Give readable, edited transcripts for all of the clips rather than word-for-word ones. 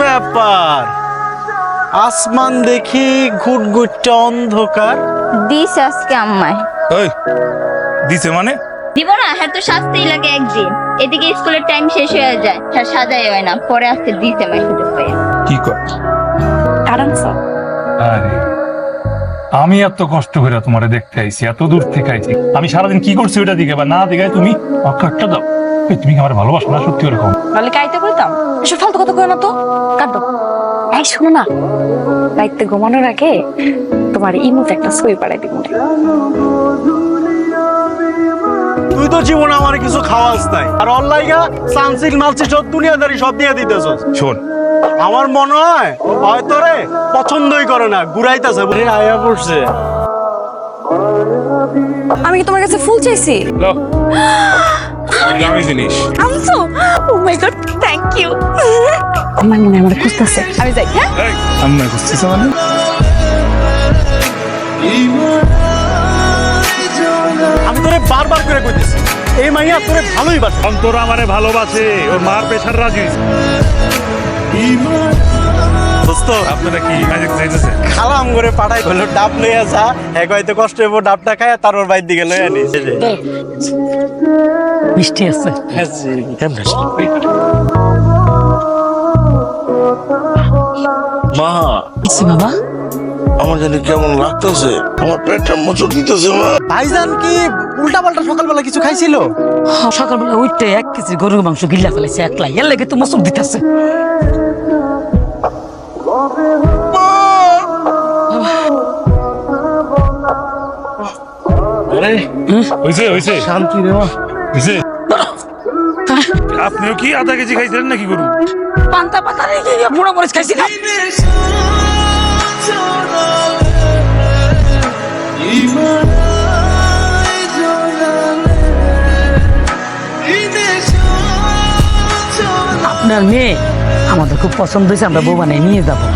ব্যাপার? আসমান দেখি ঘুটঘুটটা অন্ধকার। দিস আজকে আম্মায় ওই দিছে মানে? দিব না, হ্যাঁ তো শাস্তি লাগে একদিন। এদিকে স্কুলের টাইম শেষ হয়ে যায়, হ্যাঁ সাজাই হয় না, পরে আজকে দিতে মাই সুযোগ পাই। কি কর? আরে আমি এত কষ্ট করে তোমারে দেখতে আইছি, এত দূর থেকে আইছি। আমি সারাদিন কি করছি ওটা দিকে বা না দিকে তুমি কাটটা দাও। এই, তুমি কি আমার ভালোবাসো না সত্যি ওরকম? বলে কাইতে কইতাম এসব ফালতু কথা কই না তো, কাট দাও। এই শোনো না, রাইতে ঘুমানোর আগে তোমার ইমোতে একটা ছবি পাঠাই দিব। তুই তো জীবনে আমার কিছু খাওয়াস নাই, আর অনলাইগা সানসিল মালসি সব দুনিয়াদারি সব দিয়ে দিতেছস। শোন, আমার মনে হয় হয়তো রে পছন্দই করে না, ঘুরাইতেছে। আয়া পড়ছে। আমি কি তোমার কাছে ফুল চাইছি? লো দামি জিনিস আনছো? ও মাই গড, থ্যাংক ইউ। আমার মনে আমার খুঁজতেছে, আমি যাই। হ্যাঁ এই আমরা খুঁজতেছ মানে? আমি তোরে বারবার করে কইতেছি, এই মাইয়া তোরে ভালোই বাসে। অন্তর আমারে ভালোবাসে, ওর মার পেশার রাজি। দোস্ত, আপনারা কি ম্যাজিক চাইতেছেন? খালাম করে পাঠাই হলো ডাব লইয়া যা, এক হয়তো কষ্ট হইব, ডাবটা খায় তারপর বাইর দিকে লইয়া নিস। মিষ্টি আছে। মা, কিছু বাবা আমার জানি কেমন লাগতেছে, আমার পেটটা মোচড় দিতেছে মা। ভাইজান কি উল্টা পাল্টা সকালবেলা কিছু খাইছিল? সকালবেলা উঠতে 1 কেজি গরুর মাংস গিল্লা ফেলেছে একলা, এর লেগে তো মসুর দিতেছে। হইছে হইছে শান্তি রে মা। হইছে। আপনিও কি আধা কেজি খাইছিলেন নাকি গরু? পান্তা পাতা রেখে বুড়া মরিচ খাইছিলাম। আপনার মেয়ে আমাদের খুব পছন্দ হয়েছে, আমরা বউ বানাই নিয়ে যাবো।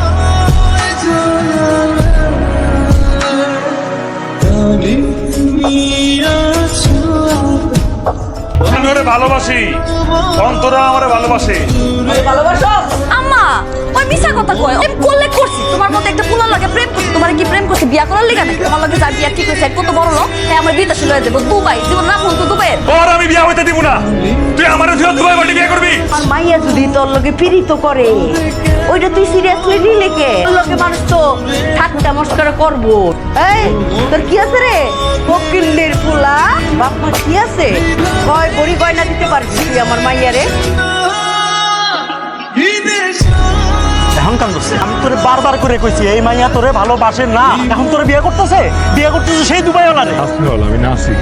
আমি ওরে ভালোবাসি, অন্তরা আমারে ভালোবাসে। আম্মা ওই মিছা কথা কয়। প্রেম করলে করছি, তোমার মতো একটা পুলার লাগে প্রেম করছি। তোমার কি প্রেম করছি বিয়া করার লিগা নাকি? তোমার লগে যার বিয়া ঠিক হইছে কত বড় লোক, হ্যাঁ আমার বিদেশে লয়ে যাবো দুবাই। জীবন না ফোন তো দুবাই। ওর আমি বিয়া হইতে দিব না। তুই আমারে ধুয়ে দুবাই বাড়ি বিয়ে করবি? আর মাইয়া যদি তোর লগে পীড়িত করে, ওইটা তুই সিরিয়াসলি নিলে কে? তোর লগে মানুষ তো ঠাট্টা মস্করা করবো। এই তোর কি আছে রে ফকিন্নির পোলা? বাপ মা কি আছে? কয় গড়ি গয়না দিতে পারবি তুই আমার মাইয়ারে? এখন কাম করছে। আমি তোরে বারবার করে কইছি এই মাইয়া তোরে ভালোবাসে না, এখন তোরে বিয়ে করতেছে সেই দুবাই ওলা রে। আমি নাসি।